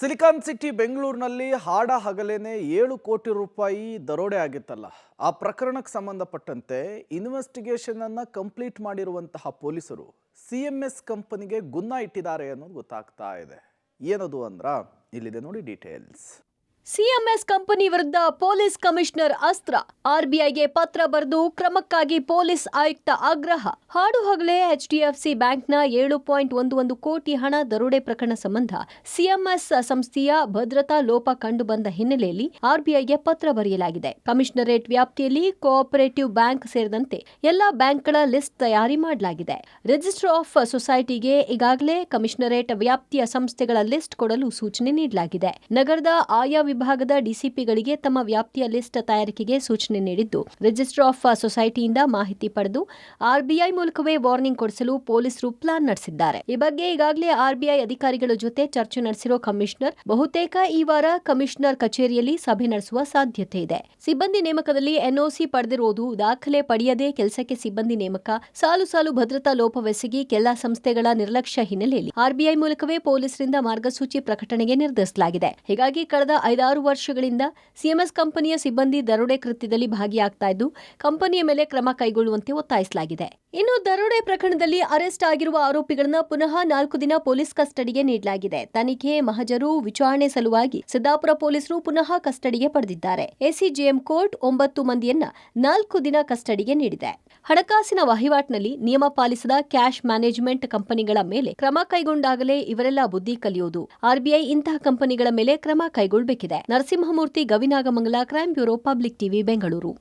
Silicon city ಬೆಂಗಳೂರಿನಲ್ಲಿ ಹಾಡ ಹಗಲೇನೆ 7 ಕೋಟಿ ರೂಪಾಯಿ ದರೋಡೆ ಆಗಿತ್ತಲ್ಲ. ಆ ಪ್ರಕರಣಕ್ಕೆ ಸಂಬಂಧಪಟ್ಟಂತೆ ಇನ್ವೆಸ್ಟಿಗೇಷನ್ ಅನ್ನು ಕಂಪ್ಲೀಟ್ ಮಾಡಿರುವಂತಹ ಪೊಲೀಸರು ಸಿಎಂಎಸ್ ಕಂಪನಿಗೆ ಗುನ್ನ ಇಟ್ಟಿದ್ದಾರೆ ಅನ್ನೋದು ಗೊತ್ತಾಗ್ತಾ ಇದೆ. ಏನದು ಅಂದ್ರ ಇಲ್ಲಿದೆ ನೋಡಿ ಡೀಟೇಲ್ಸ್. ಸಿಎಂಎಸ್ ಕಂಪನಿ ವಿರುದ್ಧ ಪೊಲೀಸ್ ಕಮಿಷನರ್ ಅಸ್ತ್ರ, ಆರ್ಬಿಐಗೆ ಪತ್ರ ಬರೆದು ಕ್ರಮಕ್ಕಾಗಿ ಪೊಲೀಸ್ ಆಯುಕ್ತ ಆಗ್ರಹ. ಹಾಡು ಹಗಲೇ ಎಚ್ಡಿಎಫ್ಸಿ ಬ್ಯಾಂಕ್ನ 7.11 ಕೋಟಿ ಹಣ ದರೋಡೆ ಪ್ರಕರಣ ಸಂಬಂಧ ಸಿಎಂಎಸ್ ಸಂಸ್ಥೆಯ ಭದ್ರತಾ ಲೋಪ ಕಂಡುಬಂದ ಹಿನ್ನೆಲೆಯಲ್ಲಿ ಆರ್ಬಿಐಗೆ ಪತ್ರ ಬರೆಯಲಾಗಿದೆ. ಕಮಿಷನರೇಟ್ ವ್ಯಾಪ್ತಿಯಲ್ಲಿ ಕೋಆಪರೇಟಿವ್ ಬ್ಯಾಂಕ್ ಸೇರಿದಂತೆ ಎಲ್ಲಾ ಬ್ಯಾಂಕ್ಗಳ ಲಿಸ್ಟ್ ತಯಾರಿ ಮಾಡಲಾಗಿದೆ. ರಿಜಿಸ್ಟರ್ ಆಫ್ ಸೊಸೈಟಿಗೆ ಈಗಾಗಲೇ ಕಮಿಷನರೇಟ್ ವ್ಯಾಪ್ತಿಯ ಸಂಸ್ಥೆಗಳ ಲಿಸ್ಟ್ ಕೊಡಲು ಸೂಚನೆ ನೀಡಲಾಗಿದೆ. ನಗರದ ಆಯಾ ವಿಭಾಗದ ಡಿಸಿಪಿಗಳಿಗೆ ತಮ್ಮ ವ್ಯಾಪ್ತಿಯ ಲಿಸ್ಟ್ ತಯಾರಿಕೆಗೆ ಸೂಚನೆ ನೀಡಿದ್ದು, ರಿಜಿಸ್ಟರ್ ಆಫ್ ಸೊಸೈಟಿಯಿಂದ ಮಾಹಿತಿ ಪಡೆದು ಆರ್ಬಿಐ ಮೂಲಕವೇ ವಾರ್ನಿಂಗ್ ಕೊಡಿಸಲು ಪೊಲೀಸರು ಪ್ಲಾನ್ ನಡೆಸಿದ್ದಾರೆ. ಈ ಬಗ್ಗೆ ಈಗಾಗಲೇ ಆರ್ಬಿಐ ಅಧಿಕಾರಿಗಳ ಜೊತೆ ಚರ್ಚೆ ನಡೆಸಿರೋ ಕಮಿಷನರ್ ಬಹುತೇಕ ಈ ವಾರ ಕಮಿಷನರ್ ಕಚೇರಿಯಲ್ಲಿ ಸಭೆ ನಡೆಸುವ ಸಾಧ್ಯತೆ ಇದೆ. ಸಿಬ್ಬಂದಿ ನೇಮಕದಲ್ಲಿ ಎನ್ಒಸಿ ಪಡೆದಿರುವುದು, ದಾಖಲೆ ಪಡೆಯದೆ ಕೆಲಸಕ್ಕೆ ಸಿಬ್ಬಂದಿ ನೇಮಕ, ಸಾಲು ಸಾಲು ಭದ್ರತಾ ಲೋಪವೆಸಗಿ ಕೆಲ ಸಂಸ್ಥೆಗಳ ನಿರ್ಲಕ್ಷ್ಯ ಹಿನ್ನೆಲೆಯಲ್ಲಿ ಆರ್ಬಿಐ ಮೂಲಕವೇ ಪೊಲೀಸರಿಂದ ಮಾರ್ಗಸೂಚಿ ಪ್ರಕಟಣೆಗೆ ನಿರ್ಧರಿಸಲಾಗಿದೆ. ಹೀಗಾಗಿ ಕಳೆದ 5-6 ವರ್ಷಗಳಿಂದ ಸಿಎಂಎಸ್ ಕಂಪನಿಯ ಸಿಬ್ಬಂದಿ ದರೋಡೆ ಕೃತ್ಯದಲ್ಲಿ ಭಾಗಿಯಾಗ್ತಾ ಇದ್ದು, ಕಂಪನಿಯ ಮೇಲೆ ಕ್ರಮ ಕೈಗೊಳ್ಳುವಂತೆ ಒತ್ತಾಯಿಸಲಾಗಿದೆ. ಇನ್ನು ದರೋಡೆ ಪ್ರಕರಣದಲ್ಲಿ ಅರೆಸ್ಟ್ ಆಗಿರುವ ಆರೋಪಿಗಳನ್ನು ಪುನಃ 4 ದಿನ ಪೊಲೀಸ್ ಕಸ್ಟಡಿಗೆ ನೀಡಲಾಗಿದೆ. ತನಿಖೆ, ಮಹಜರು, ವಿಚಾರಣೆ ಸಲುವಾಗಿ ಸಿದ್ದಾಪುರ ಪೊಲೀಸರು ಪುನಃ ಕಸ್ಟಡಿಗೆ ಪಡೆದಿದ್ದಾರೆ. ಎಸಿಜೆಎಂ ಕೋರ್ಟ್ 9 ಮಂದಿಯನ್ನ 4 ದಿನ ಕಸ್ಟಡಿಗೆ ನೀಡಿದೆ. ಹಣಕಾಸಿನ ವಹಿವಾಟಿನಲ್ಲಿ ನಿಯಮ ಪಾಲಿಸದ ಕ್ಯಾಶ್ ಮ್ಯಾನೇಜ್ಮೆಂಟ್ ಕಂಪನಿಗಳ ಮೇಲೆ ಕ್ರಮ ಕೈಗೊಂಡಾಗಲೇ ಇವರೆಲ್ಲ ಬುದ್ಧಿ ಕಲಿಯೋದು. ಆರ್ಬಿಐ ಇಂತಹ ಕಂಪನಿಗಳ ಮೇಲೆ ಕ್ರಮ ಕೈಗೊಳ್ಳಬೇಕಿದೆ. Narasimhamurthy, Gavinagamangala, crime bureau, public TV, Bengaluru.